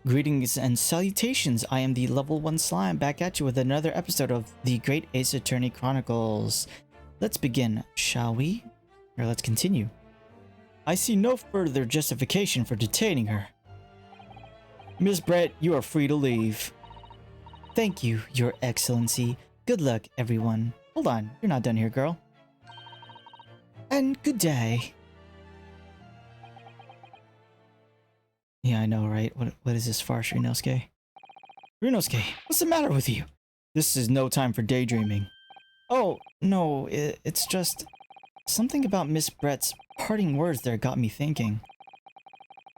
Greetings and salutations, I am the level 1 slime back at you with another episode of the Great Ace Attorney Chronicles. Let's begin, shall we? Or let's continue. I see no further justification for detaining her. Miss Brett, you are free to leave. Thank you, Your Excellency. Good luck, everyone. Hold on, you're not done here, girl. And good day. Yeah, I know, right? What is this farce, Ryunosuke? Ryunosuke, what's the matter with you? This is no time for daydreaming. Oh, no, it's just... something about Miss Brett's parting words there got me thinking.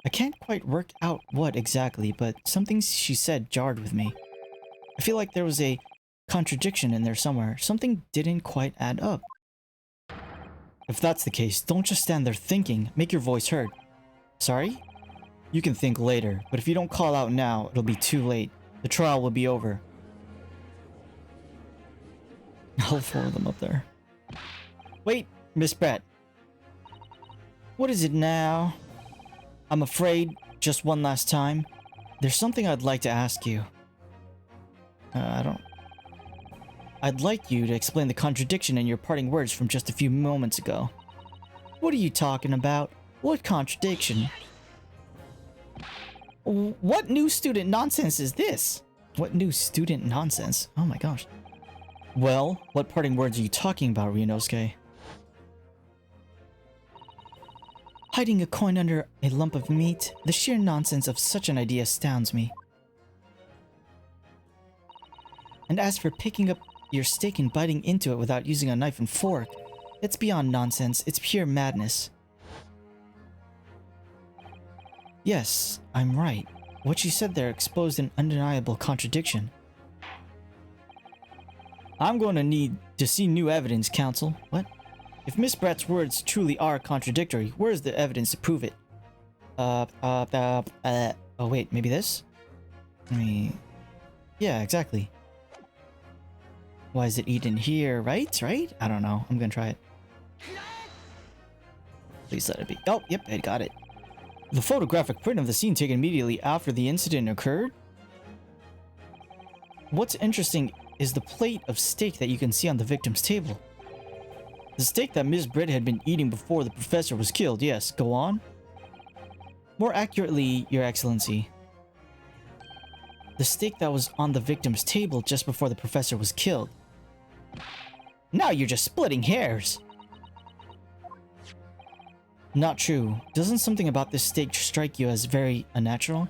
I can't quite work out what exactly, but something she said jarred with me. I feel like there was a contradiction in there somewhere. Something didn't quite add up. If that's the case, don't just stand there thinking. Make your voice heard. Sorry? You can think later, but if you don't call out now, it'll be too late. The trial will be over. All four of them up there. Wait, Miss Brett. What is it now? I'm afraid, just one last time, there's something I'd like to ask you. I'd like you to explain the contradiction in your parting words from just a few moments ago. What are you talking about? What contradiction? What new student nonsense is this? What new student nonsense? Oh my gosh. Well, what parting words are you talking about, Ryunosuke? Hiding a coin under a lump of meat? The sheer nonsense of such an idea astounds me. And as for picking up your steak and biting into it without using a knife and fork, it's beyond nonsense, it's pure madness. Yes, I'm right. What you said there exposed an undeniable contradiction. I'm going to need to see new evidence, Counsel. What? If Miss Brett's words truly are contradictory, where's the evidence to prove it? Oh wait, maybe this? Yeah, exactly. Why is it eaten here, right? I don't know. I'm gonna try it. Please let it be. Oh, yep, I got it. The photographic print of the scene taken immediately after the incident occurred? What's interesting is the plate of steak that you can see on the victim's table. The steak that Ms. Britt had been eating before the professor was killed, yes, go on. More accurately, Your Excellency. The steak that was on the victim's table just before the professor was killed. Now you're just splitting hairs! Not true. Doesn't something about this steak strike you as very unnatural?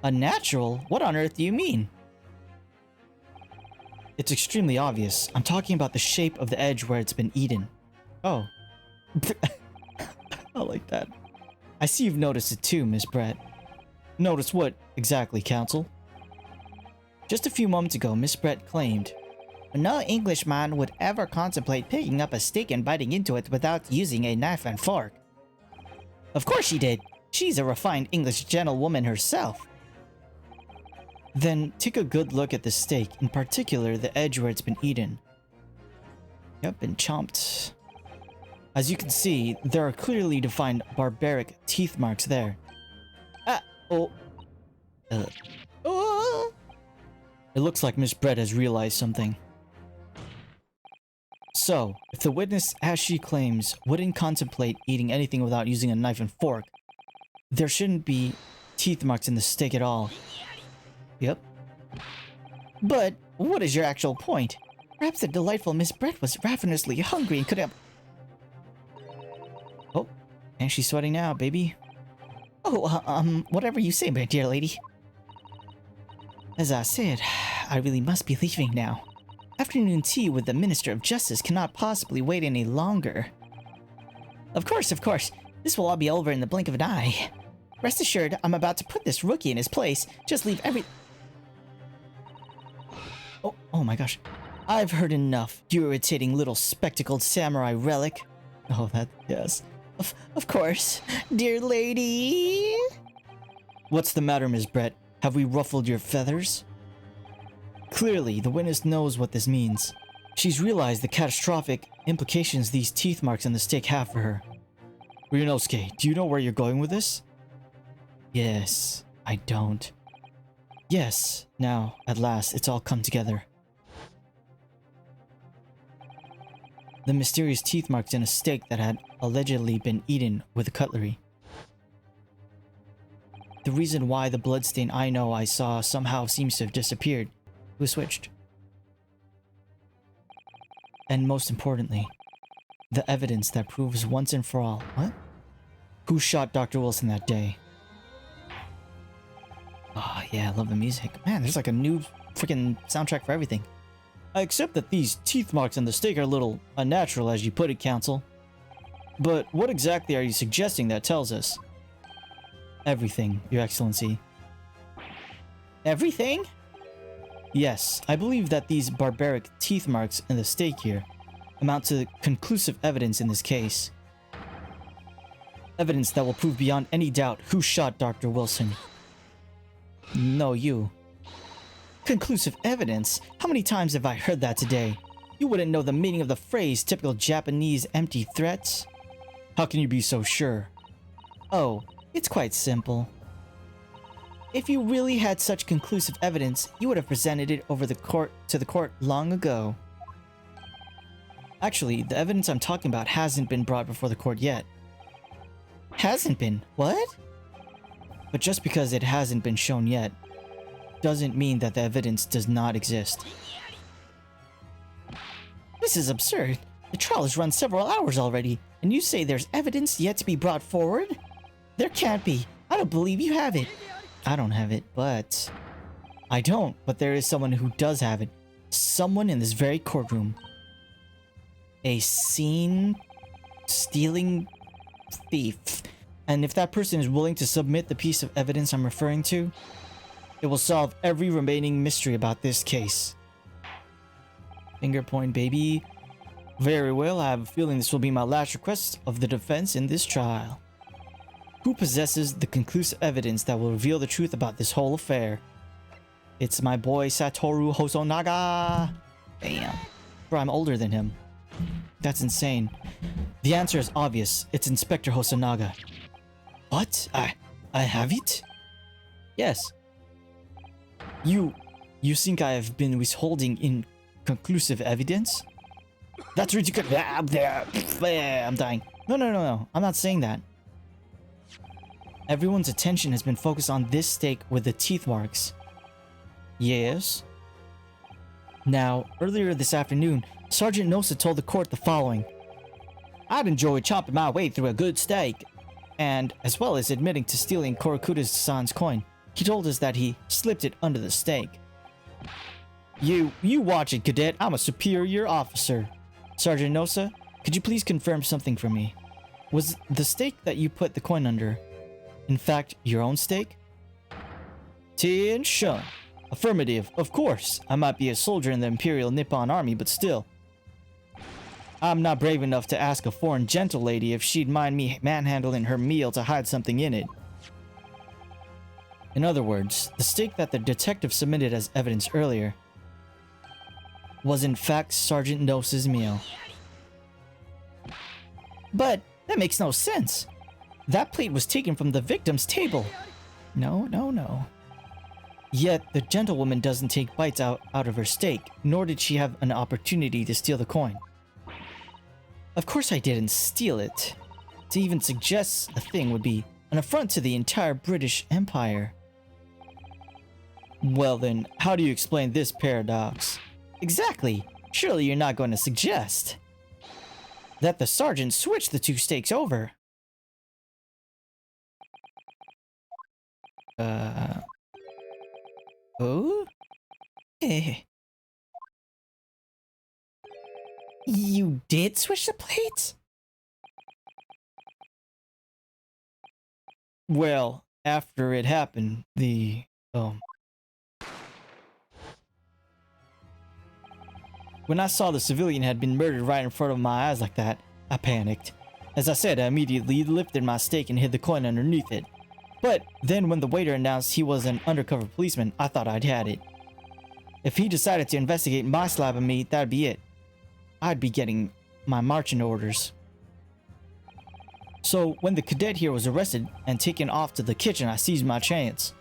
Unnatural? What on earth do you mean? It's extremely obvious. I'm talking about the shape of the edge where it's been eaten. Oh. I like that. I see you've noticed it too, Miss Brett. Notice what exactly, Counsel? Just a few moments ago, Miss Brett claimed, no Englishman would ever contemplate picking up a steak and biting into it without using a knife and fork. Of course she did. She's a refined English gentlewoman herself. Then take a good look at the steak, in particular the edge where it's been eaten. Yep, been chomped. As you can see, there are clearly defined barbaric teeth marks there. Oh. It looks like Miss Brett has realized something. So, if the witness, as she claims, wouldn't contemplate eating anything without using a knife and fork, there shouldn't be teeth marks in the steak at all. Yep. But, what is your actual point? Perhaps the delightful Miss Brett was ravenously hungry and could have... Oh, and she's sweating now, baby. Oh, whatever you say, my dear lady. As I said, I really must be leaving now. Afternoon tea with the Minister of Justice cannot possibly wait any longer. Of course. This will all be over in the blink of an eye. Rest assured, I'm about to put this rookie in his place. Just leave every... Oh my gosh. I've heard enough, you irritating little spectacled samurai relic. Oh, yes. Of course, dear lady. What's the matter, Ms. Brett? Have we ruffled your feathers? Clearly, the witness knows what this means. She's realized the catastrophic implications these teeth marks in the steak have for her. Ryunosuke, do you know where you're going with this? Yes, I don't. Yes, now, at last, it's all come together. The mysterious teeth marks in a steak that had allegedly been eaten with a cutlery. The reason why the bloodstain I know I saw somehow seems to have disappeared. It was switched. And most importantly, the evidence that proves once and for all, what? Who shot Dr. Wilson that day? Oh yeah, I love the music. Man, there's like a new freaking soundtrack for everything. I accept that these teeth marks on the steak are a little unnatural, as you put it, Counsel. But what exactly are you suggesting that tells us? Everything, Your Excellency. Everything? Yes, I believe that these barbaric teeth marks in the steak here amount to conclusive evidence in this case. Evidence that will prove beyond any doubt who shot Dr. Wilson. No, you. Conclusive evidence? How many times have I heard that today? You wouldn't know the meaning of the phrase, typical Japanese empty threats? How can you be so sure? Oh, it's quite simple. If you really had such conclusive evidence, you would have presented it over to the court long ago. Actually, the evidence I'm talking about hasn't been brought before the court yet. Hasn't been? What? But just because it hasn't been shown yet, doesn't mean that the evidence does not exist. This is absurd. The trial has run several hours already, and you say there's evidence yet to be brought forward? There can't be. I don't believe you have it. I don't have it, but... I don't, but there is someone who does have it. Someone in this very courtroom. A scene-stealing thief. And if that person is willing to submit the piece of evidence I'm referring to, it will solve every remaining mystery about this case. Finger point, baby. Very well, I have a feeling this will be my last request of the defense in this trial. Who possesses the conclusive evidence that will reveal the truth about this whole affair? It's my boy Satoru Hosonaga! Damn. Bro, I'm older than him. That's insane. The answer is obvious. It's Inspector Hosonaga. What? I have it? Yes. You think I have been withholding inconclusive evidence? That's ridiculous. I'm dying. No. I'm not saying that. Everyone's attention has been focused on this steak with the teeth marks. Yes. Now, earlier this afternoon, Sergeant Nosa told the court the following. I'd enjoy chopping my way through a good steak. And, as well as admitting to stealing Korokuda-san's coin, he told us that he slipped it under the steak. You watch it, cadet. I'm a superior officer. Sergeant Nosa, could you please confirm something for me? Was the steak that you put the coin under, in fact, your own steak? Attention. Affirmative, of course. I might be a soldier in the Imperial Nippon Army, but still. I'm not brave enough to ask a foreign gentle lady if she'd mind me manhandling her meal to hide something in it. In other words, the steak that the detective submitted as evidence earlier was in fact Sergeant Nosa's meal. But that makes no sense. That plate was taken from the victim's table. No. Yet the gentlewoman doesn't take bites out of her steak, nor did she have an opportunity to steal the coin. Of course I didn't steal it. To even suggest a thing would be an affront to the entire British Empire. Well then, how do you explain this paradox? Exactly. Surely you're not going to suggest that the sergeant switched the two steaks over. Oh? Eh. You did switch the plates? Well, after it happened, when I saw the civilian had been murdered right in front of my eyes like that, I panicked. As I said, I immediately lifted my steak and hid the coin underneath it. But then when the waiter announced he was an undercover policeman, I thought I'd had it. If he decided to investigate my slab of meat, that'd be it. I'd be getting my marching orders. So when the cadet here was arrested and taken off to the kitchen, I seized my chance.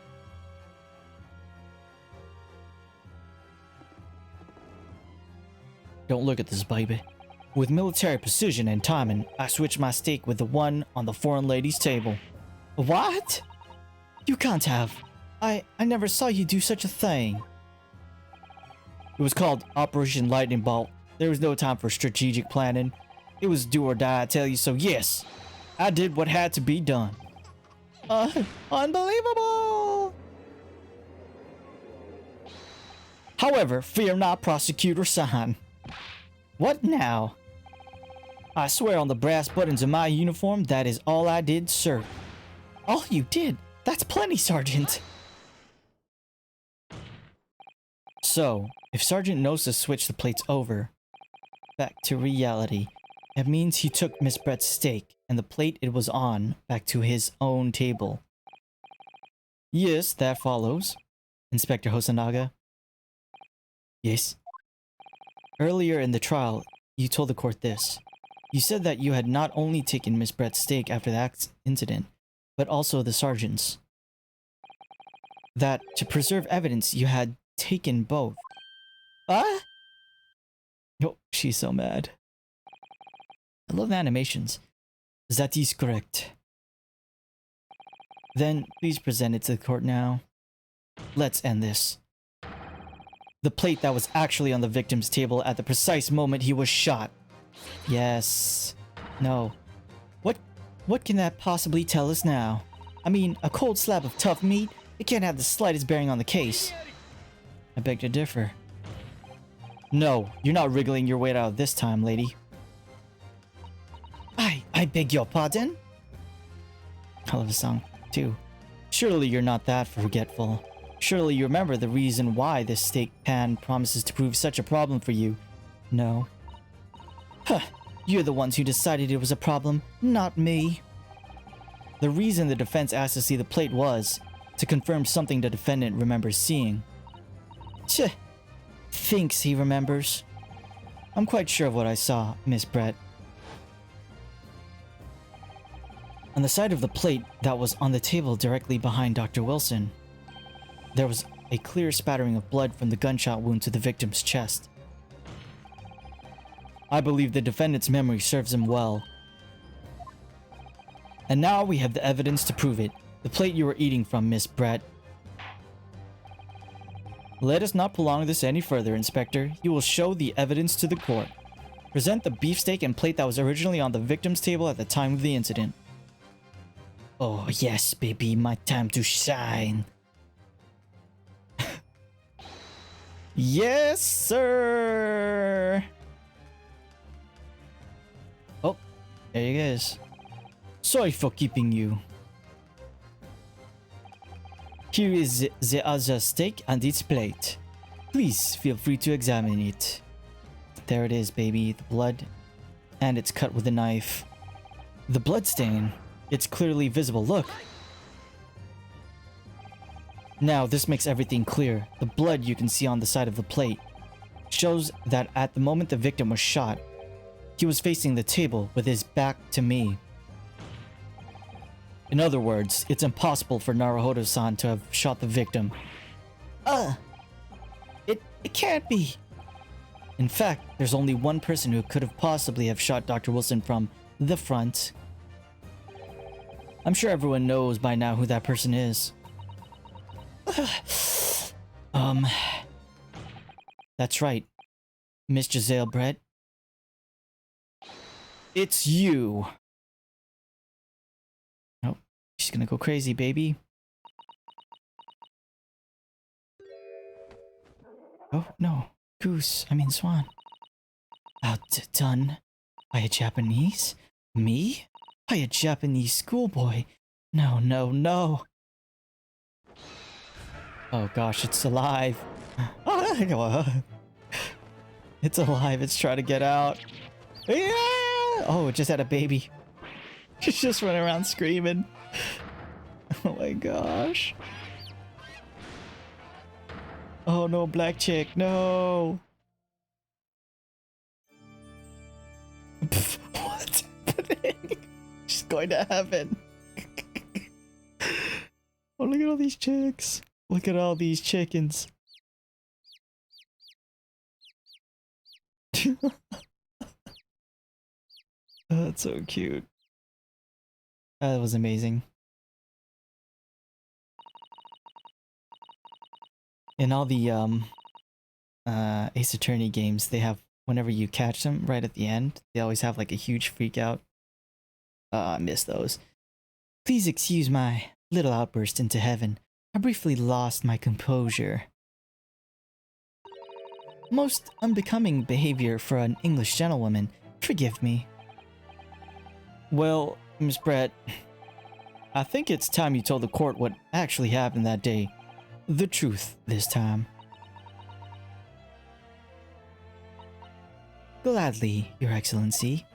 Don't look at this, baby. With military precision and timing, I switched my steak with the one on the foreign lady's table. What? You can't have. I never saw you do such a thing. It was called Operation Lightning Bolt. There was no time for strategic planning. It was do or die, I tell you, so yes, I did what had to be done. Unbelievable! However, fear not, Prosecutor San. What now? I swear on the brass buttons of my uniform, that is all I did, sir. All you did? That's plenty, Sergeant. So, if Sergeant knows to switch the plates over, back to reality, it means he took Miss Brett's steak and the plate it was on back to his own table. Yes, that follows. Inspector Hosonaga. Yes. Earlier in the trial, you told the court this. You said that you had not only taken Miss Brett's steak after the incident, but also the sergeant's. That, to preserve evidence, you had taken both. Ah? Oh, she's so mad. I love the animations. That is correct. Then, please present it to the court now. Let's end this. The plate that was actually on the victim's table at the precise moment he was shot. Yes. No. What can that possibly tell us now? I mean, a cold slab of tough meat? It can't have the slightest bearing on the case. I beg to differ. No, you're not wriggling your way out this time, lady. I beg your pardon? I love the song, too. Surely you're not that forgetful. Surely you remember the reason why this steak pan promises to prove such a problem for you. No. Huh. You're the ones who decided it was a problem, not me. The reason the defense asked to see the plate was to confirm something the defendant remembers seeing. Tch. Thinks he remembers. I'm quite sure of what I saw, Miss Brett. On the side of the plate that was on the table directly behind Dr. Wilson, there was a clear spattering of blood from the gunshot wound to the victim's chest. I believe the defendant's memory serves him well. And now we have the evidence to prove it. The plate you were eating from, Miss Brett. Let us not prolong this any further, Inspector. You will show the evidence to the court. Present the beefsteak and plate that was originally on the victim's table at the time of the incident. Oh yes, baby, my time to shine. Yes, sir. Oh, there he is. Sorry for keeping you. Here is the other steak and its plate. Please feel free to examine it. There it is, baby, the blood. And it's cut with a knife. The blood stain, it's clearly visible, look. Now, this makes everything clear. The blood you can see on the side of the plate shows that at the moment the victim was shot, he was facing the table with his back to me. In other words, it's impossible for Naruhodo-san to have shot the victim. It can't be. In fact, there's only one person who could have possibly have shot Dr. Wilson from the front. I'm sure everyone knows by now who that person is. That's right. Miss Giselle Brett. It's you. Oh, she's gonna go crazy, baby. Oh, no. Goose, I mean Swan. Outdone by a Japanese? Me? By a Japanese schoolboy? No, no, no. Oh gosh, it's alive. It's alive, it's trying to get out. Yeah! Oh, it just had a baby. She's just running around screaming. Oh my gosh. Oh no, black chick, no. What's happening? She's going to heaven. Oh, look at all these chicks. Look at all these chickens. Oh, that's so cute. That was amazing. In all the Ace Attorney games, they have, whenever you catch them right at the end, they always have like a huge freak out. I miss those. Please excuse my little outburst into heaven. I briefly lost my composure. Most unbecoming behavior for an English gentlewoman. Forgive me. Well, Miss Brett, I think it's time you told the court what actually happened that day. The truth this time. Gladly, Your Excellency.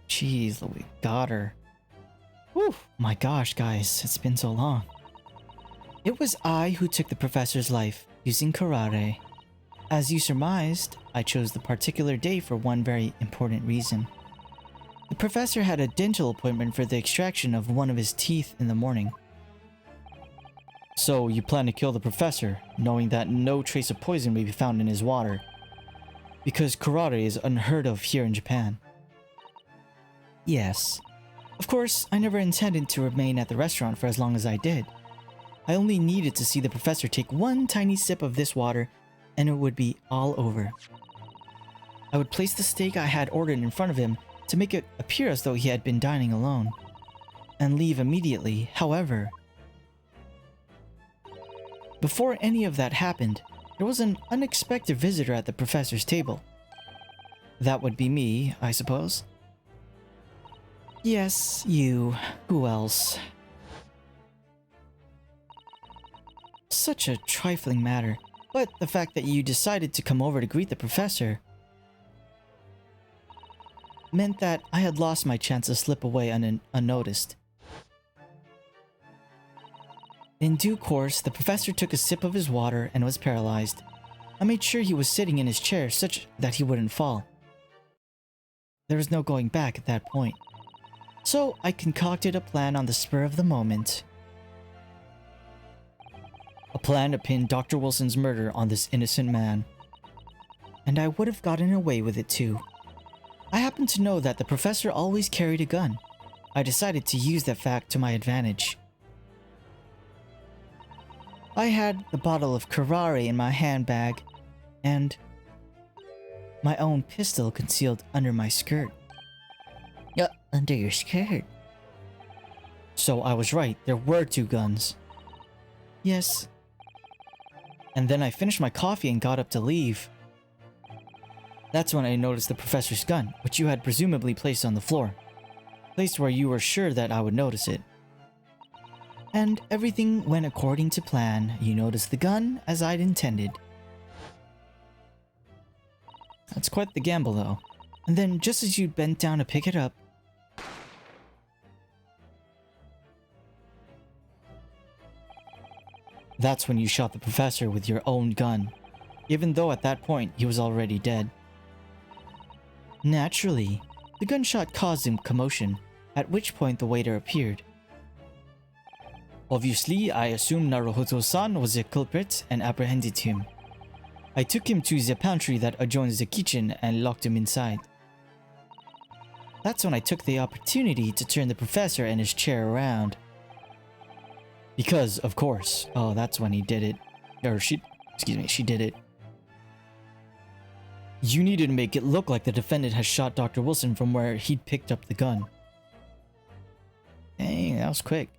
Jeez, we got her. Whew, my gosh, guys, it's been so long. It was I who took the professor's life, using karate. As you surmised, I chose the particular day for one very important reason. The professor had a dental appointment for the extraction of one of his teeth in the morning. So you plan to kill the professor, knowing that no trace of poison may be found in his water. Because karate is unheard of here in Japan. Yes. Of course, I never intended to remain at the restaurant for as long as I did. I only needed to see the professor take one tiny sip of this water, and it would be all over. I would place the steak I had ordered in front of him to make it appear as though he had been dining alone, and leave immediately. However, before any of that happened, there was an unexpected visitor at the professor's table. That would be me, I suppose. Yes, you. Who else? Such a trifling matter, but the fact that you decided to come over to greet the professor meant that I had lost my chance to slip away unnoticed. In due course, the professor took a sip of his water and was paralyzed. I made sure he was sitting in his chair such that he wouldn't fall. There was no going back at that point. So I concocted a plan on the spur of the moment. A plan to pin Dr. Wilson's murder on this innocent man. And I would have gotten away with it too. I happened to know that the professor always carried a gun. I decided to use that fact to my advantage. I had the bottle of curare in my handbag, and my own pistol concealed under my skirt. Under your skirt? So I was right, there were two guns. Yes. And then I finished my coffee and got up to leave. That's when I noticed the professor's gun, which you had presumably placed on the floor. Placed where you were sure that I would notice it. And everything went according to plan. You noticed the gun as I'd intended. That's quite the gamble though. And then just as you bent down to pick it up, that's when you shot the professor with your own gun, even though at that point he was already dead. Naturally, the gunshot caused him commotion, at which point the waiter appeared. Obviously, I assumed Naruhodo-san was the culprit and apprehended him. I took him to the pantry that adjoins the kitchen and locked him inside. That's when I took the opportunity to turn the professor and his chair around. Because, of course, that's when he did it. She did it. You needed to make it look like the defendant has shot Dr. Wilson from where he'd picked up the gun. Dang, that was quick.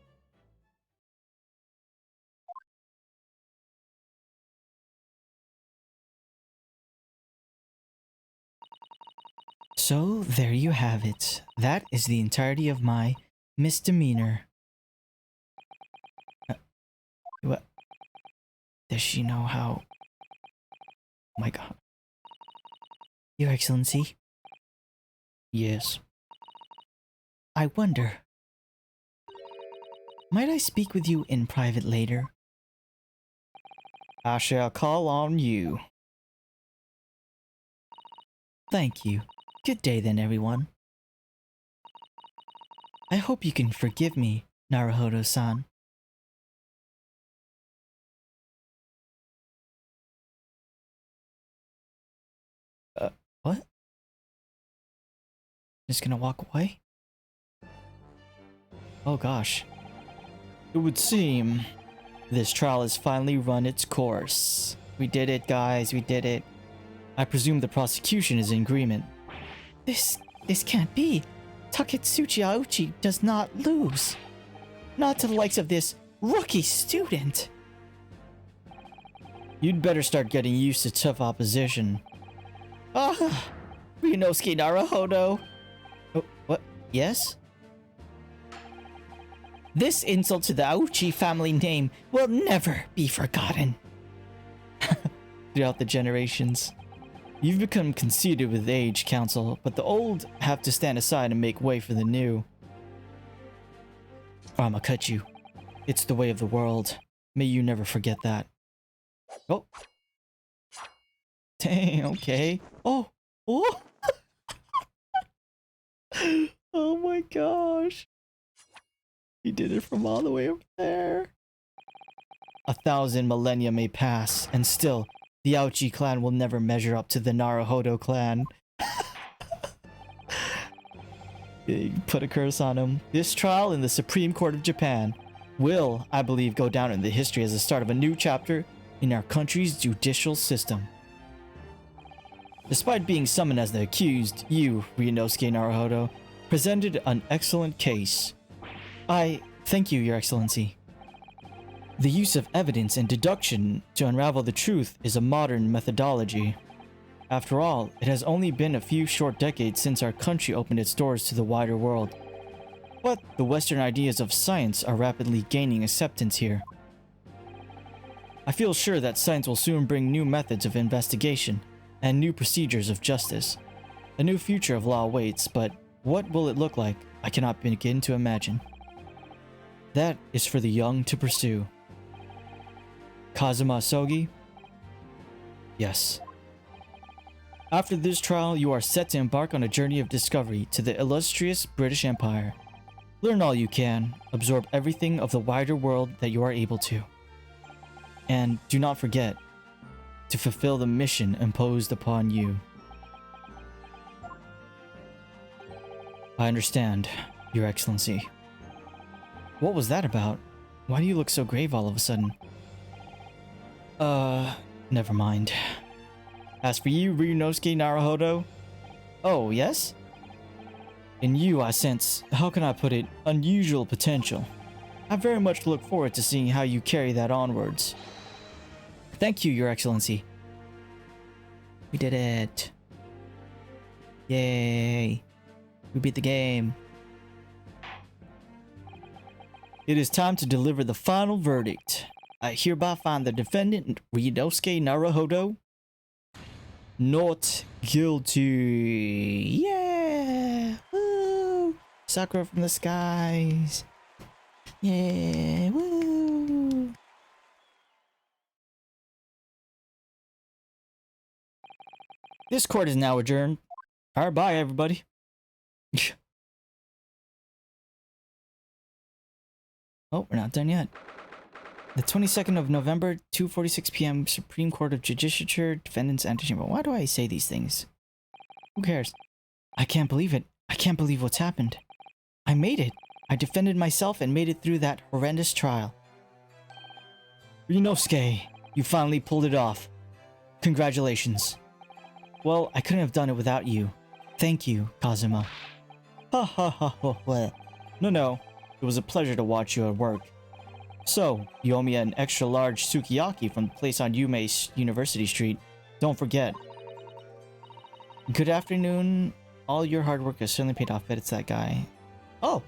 So, there you have it. That is the entirety of my misdemeanor. What? Does she know how? Oh my god. Your Excellency? Yes. I wonder. Might I speak with you in private later? I shall call on you. Thank you. Good day then, everyone. I hope you can forgive me, Naruhodo-san. What? Just gonna walk away? Oh gosh. It would seem this trial has finally run its course. We did it, guys. We did it. I presume the prosecution is in agreement. This can't be. Taketsuchi Aochi does not lose. Not to the likes of this rookie student. You'd better start getting used to tough opposition. Ah, Ryunosuke Naruhodo. Oh, what? Yes? This insult to the Aochi family name will never be forgotten. Throughout the generations. You've become conceited with age, Council, but the old have to stand aside and make way for the new. I'ma cut you. It's the way of the world. May you never forget that. Oh. Dang, okay. Oh. Oh. Oh my gosh. He did it from all the way up there. 1,000 millennia may pass, and still, the Aochi clan will never measure up to the Naruhodo clan. Put a curse on him. This trial in the Supreme Court of Japan will, I believe, go down in the history as the start of a new chapter in our country's judicial system. Despite being summoned as the accused, you, Ryunosuke Naruhodo, presented an excellent case. I thank you, Your Excellency. The use of evidence and deduction to unravel the truth is a modern methodology. After all, it has only been a few short decades since our country opened its doors to the wider world. But the Western ideas of science are rapidly gaining acceptance here. I feel sure that science will soon bring new methods of investigation and new procedures of justice. A new future of law awaits, but what will it look like? I cannot begin to imagine. That is for the young to pursue. Kazuma Sogi? Yes. After this trial, you are set to embark on a journey of discovery to the illustrious British Empire. Learn all you can, absorb everything of the wider world that you are able to. And do not forget to fulfill the mission imposed upon you. I understand, Your Excellency. What was that about? Why do you look so grave all of a sudden? Never mind. As for you, Ryunosuke Naruhodo? Oh, yes? In you, I sense, how can I put it, unusual potential. I very much look forward to seeing how you carry that onwards. Thank you, Your Excellency. We did it. Yay. We beat the game. It is time to deliver the final verdict. I hereby find the defendant, Ryunosuke Naruhodo, not guilty. Yeah! Woo! Sakura from the skies. Yeah! Woo! This court is now adjourned. Alright, bye everybody. Oh, we're not done yet. The 22nd of November, 2:46 p.m. Supreme Court of Judicature, Defendant's Antechamber. Why do I say these things? Who cares? I can't believe it. I can't believe what's happened. I made it. I defended myself and made it through that horrendous trial. Ryunosuke, you finally pulled it off. Congratulations. Well, I couldn't have done it without you. Thank you, Kazuma. Ha ha ha ha. No. It was a pleasure to watch you at work. So, you owe me an extra large sukiyaki from the place on Yume University Street. Don't forget. Good afternoon. All your hard work has certainly paid off. Bet it's that guy. Oh,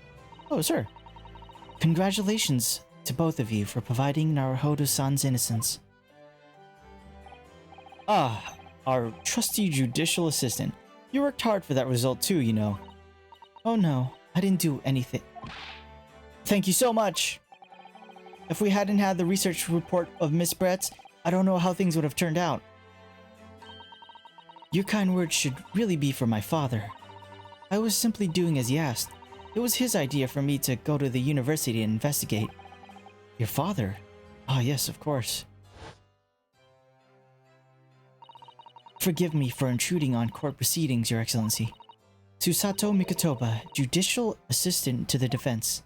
sir. Congratulations to both of you for providing Naruhodo-san's innocence. Ah, our trusty judicial assistant. You worked hard for that result too, you know. Oh no, I didn't do anything. Thank you so much. If we hadn't had the research report of Miss Brett's, I don't know how things would have turned out. Your kind words should really be for my father. I was simply doing as he asked. It was his idea for me to go to the university and investigate. Your father? Ah, yes, of course. Forgive me for intruding on court proceedings, Your Excellency. Susato Mikotoba, Judicial Assistant to the Defense.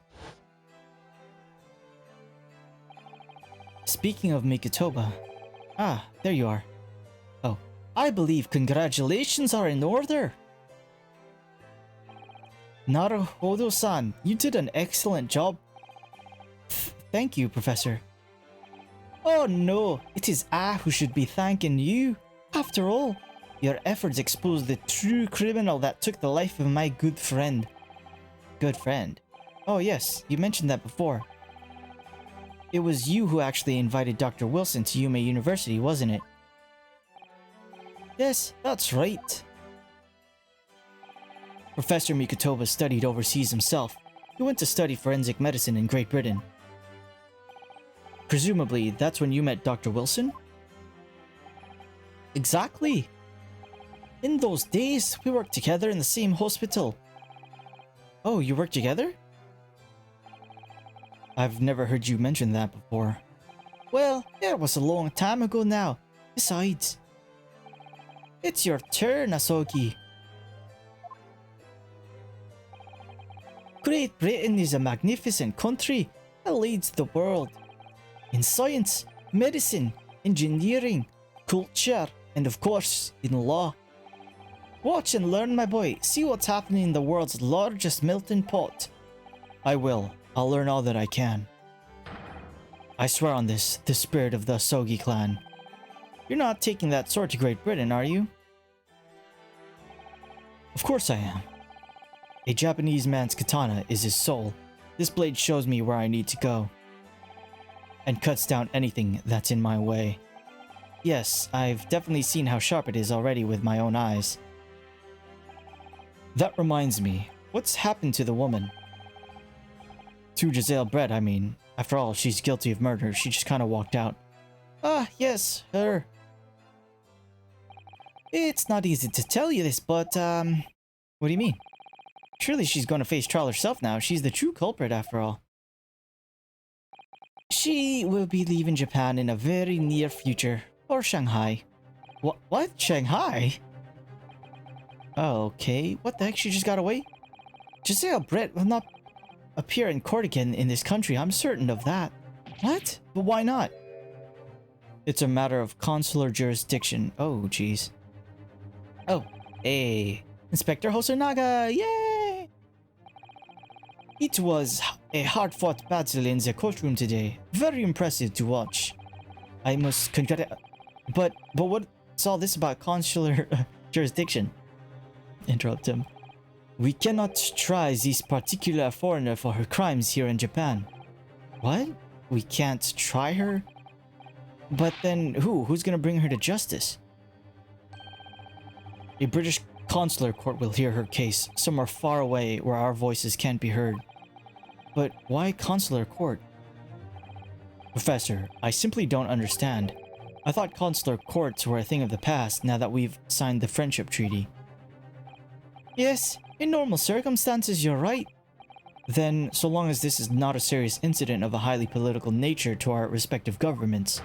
Speaking of Mikotoba... Ah, there you are. Oh, I believe congratulations are in order! Naruhodo-san, you did an excellent job. Thank you, Professor. Oh no, it is I who should be thanking you. After all, your efforts exposed the true criminal that took the life of my good friend. Good friend? Oh yes, you mentioned that before. It was you who actually invited Dr. Wilson to Yume University, wasn't it? Yes, that's right. Professor Mikotoba studied overseas himself. He went to study forensic medicine in Great Britain. Presumably, that's when you met Dr. Wilson? Exactly. In those days, we worked together in the same hospital. Oh, you worked together? I've never heard you mention that before. Well, it was a long time ago now. Besides, it's your turn, Asogi. Great Britain is a magnificent country that leads the world in science, medicine, engineering, culture, and of course, in law. Watch and learn, my boy. See what's happening in the world's largest melting pot. I will. I'll learn all that I can. I swear on this, the spirit of the Asogi clan. You're not taking that sword to Great Britain, are you? Of course I am. A Japanese man's katana is his soul. This blade shows me where I need to go. And cuts down anything that's in my way. Yes, I've definitely seen how sharp it is already with my own eyes. That reminds me, what's happened to the woman? To Giselle Brett, I mean. After all, she's guilty of murder. She just kind of walked out. Ah, yes, her. It's not easy to tell you this, but, what do you mean? Surely she's going to face trial herself now. She's the true culprit, after all. She will be leaving Japan in a very near future. Or Shanghai. What? Shanghai? Oh, okay. What the heck? She just got away? Giselle Brett will not appear in court again in this country. I'm certain of that. What? But why not? It's a matter of consular jurisdiction. Oh, jeez. Oh, hey. Inspector Hosonaga! Yay! It was a hard-fought battle in the courtroom today. Very impressive to watch. I must congratulate... But what's all this about consular jurisdiction? Interrupt him. We cannot try this particular foreigner for her crimes here in Japan. What? We can't try her? But then who's gonna bring her to justice? A British consular court will hear her case somewhere far away where our voices can't be heard. But why consular court? Professor, I simply don't understand. I thought consular courts were a thing of the past now that we've signed the friendship treaty. Yes, in normal circumstances you're right. Then, so long as this is not a serious incident of a highly political nature to our respective governments,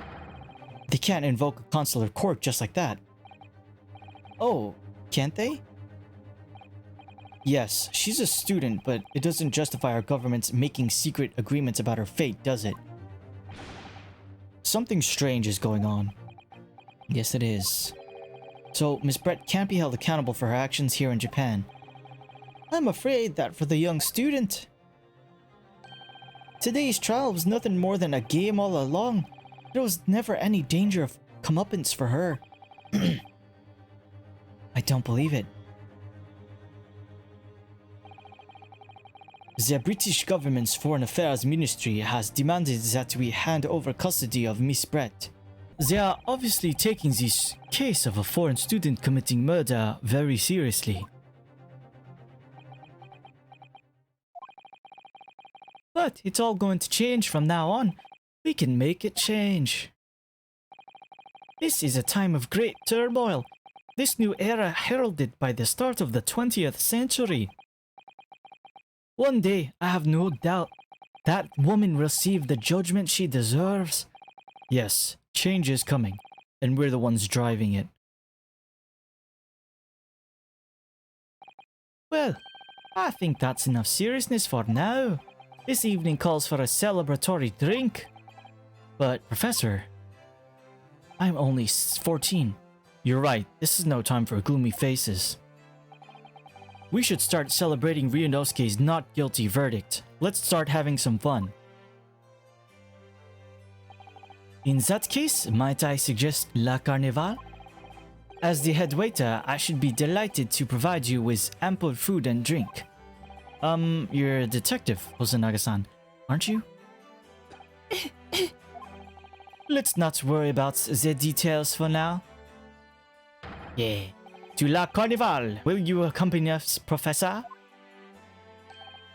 they can't invoke a consular court just like that. Oh, can't they? Yes, she's a student, but it doesn't justify our governments making secret agreements about her fate, does it? Something strange is going on. Yes, it is. So, Miss Brett can't be held accountable for her actions here in Japan. I'm afraid that for the young student, today's trial was nothing more than a game all along. There was never any danger of comeuppance for her. I don't believe it. The British government's Foreign Affairs Ministry has demanded that we hand over custody of Miss Brett. They are obviously taking this case of a foreign student committing murder very seriously. But it's all going to change from now on. We can make it change. This is a time of great turmoil. This new era heralded by the start of the 20th century. One day, I have no doubt, that woman will receive the judgment she deserves. Yes, change is coming, and we're the ones driving it. Well, I think that's enough seriousness for now. This evening calls for a celebratory drink. But, Professor, I'm only 14. You're right, this is no time for gloomy faces. We should start celebrating Ryunosuke's not guilty verdict. Let's start having some fun. In that case, might I suggest La Carnival? As the head waiter, I should be delighted to provide you with ample food and drink. You're a detective, Hosonaga-san, aren't you? Let's not worry about the details for now. Yeah. To La Carnival, will you accompany us, Professor?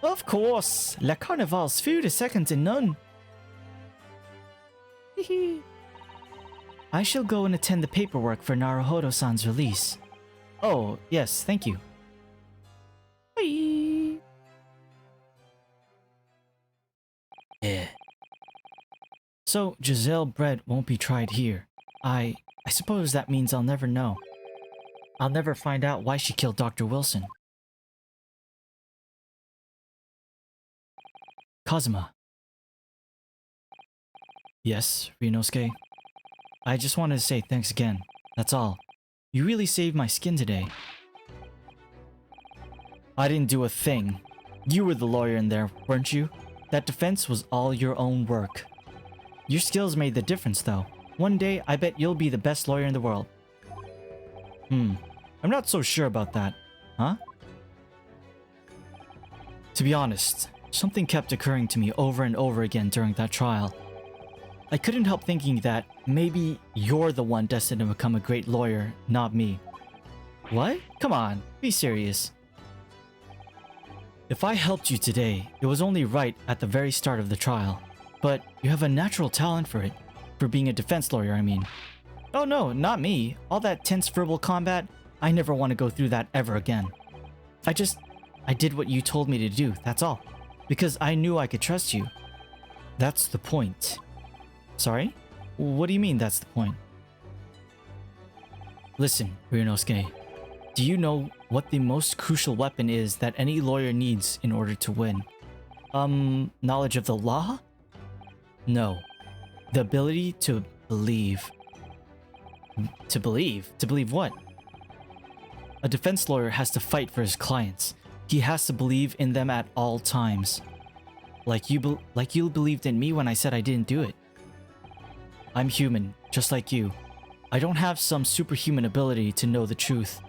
Of course, La Carnival's food is second to none. I shall go and attend the paperwork for Naruhodo-san's release. Oh, yes, thank you. Bye. Yeah. So, Giselle bread won't be tried here. I suppose that means I'll never know. I'll never find out why she killed Dr. Wilson. Kazuma. Yes, Ryunosuke. I just wanted to say thanks again. That's all. You really saved my skin today. I didn't do a thing. You were the lawyer in there, weren't you? That defense was all your own work. Your skills made the difference, though. One day, I bet you'll be the best lawyer in the world. I'm not so sure about that. Huh? To be honest, something kept occurring to me over and over again during that trial. I couldn't help thinking that maybe you're the one destined to become a great lawyer, not me. What? Come on, be serious. If I helped you today, it was only right at the very start of the trial. But you have a natural talent for it. For being a defense lawyer, I mean. Oh no, not me. All that tense verbal combat, I never want to go through that ever again. I did what you told me to do, that's all. Because I knew I could trust you. That's the point. Sorry? What do you mean that's the point? Listen, Ryunosuke. Do you know what the most crucial weapon is that any lawyer needs in order to win? Knowledge of the law? No. The ability to believe. To believe? To believe what? A defense lawyer has to fight for his clients. He has to believe in them at all times. Like you believed in me when I said I didn't do it. I'm human, just like you. I don't have some superhuman ability to know the truth.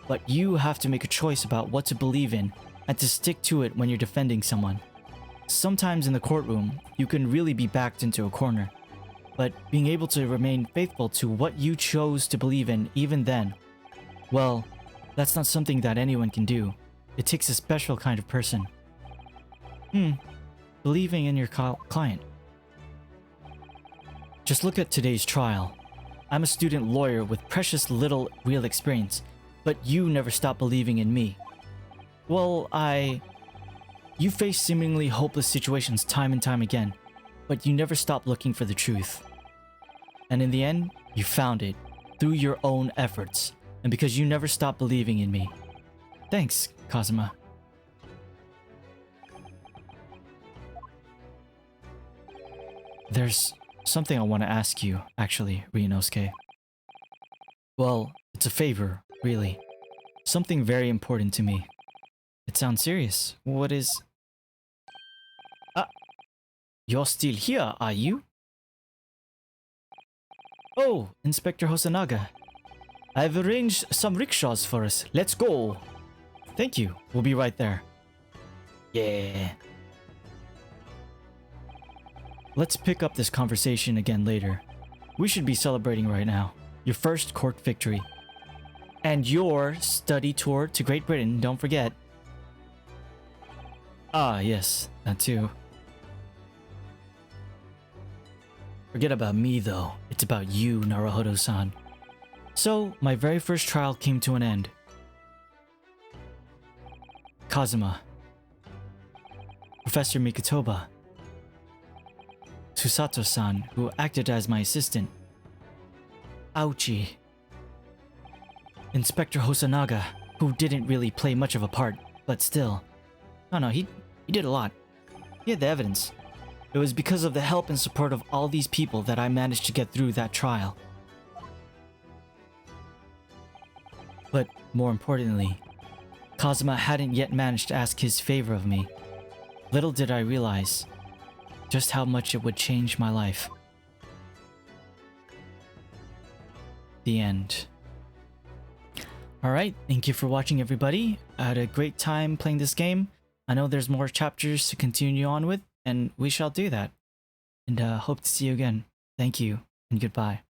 But you have to make a choice about what to believe in and to stick to it when you're defending someone. Sometimes in the courtroom, you can really be backed into a corner. But being able to remain faithful to what you chose to believe in even then, well, that's not something that anyone can do. It takes a special kind of person. Believing in your client. Just look at today's trial. I'm a student lawyer with precious little real experience, but you never stopped believing in me. Well, You face seemingly hopeless situations time and time again, but you never stopped looking for the truth. And in the end, you found it, through your own efforts, and because you never stopped believing in me. Thanks, Kazuma. There's something I want to ask you, actually, Ryunosuke. Well, it's a favor, really. Something very important to me. It sounds serious. What is... You're still here, are you? Oh, Inspector Hosonaga. I've arranged some rickshaws for us. Let's go. Thank you. We'll be right there. Yeah. Let's pick up this conversation again later. We should be celebrating right now. Your first court victory. And your study tour to Great Britain, don't forget. Ah, yes, that too. Forget about me though. It's about you, Naruhodo-san. So, my very first trial came to an end. Kazuma. Professor Mikotoba. Susato-san, who acted as my assistant. Ouchie. Inspector Hosonaga, who didn't really play much of a part, but still. Oh no, he did a lot. He had the evidence. It was because of the help and support of all these people that I managed to get through that trial. But more importantly, Kazuma hadn't yet managed to ask his favor of me. Little did I realize just how much it would change my life. The end. Alright, thank you for watching, everybody. I had a great time playing this game. I know there's more chapters to continue on with, and we shall do that. And hope to see you again. Thank you, and goodbye.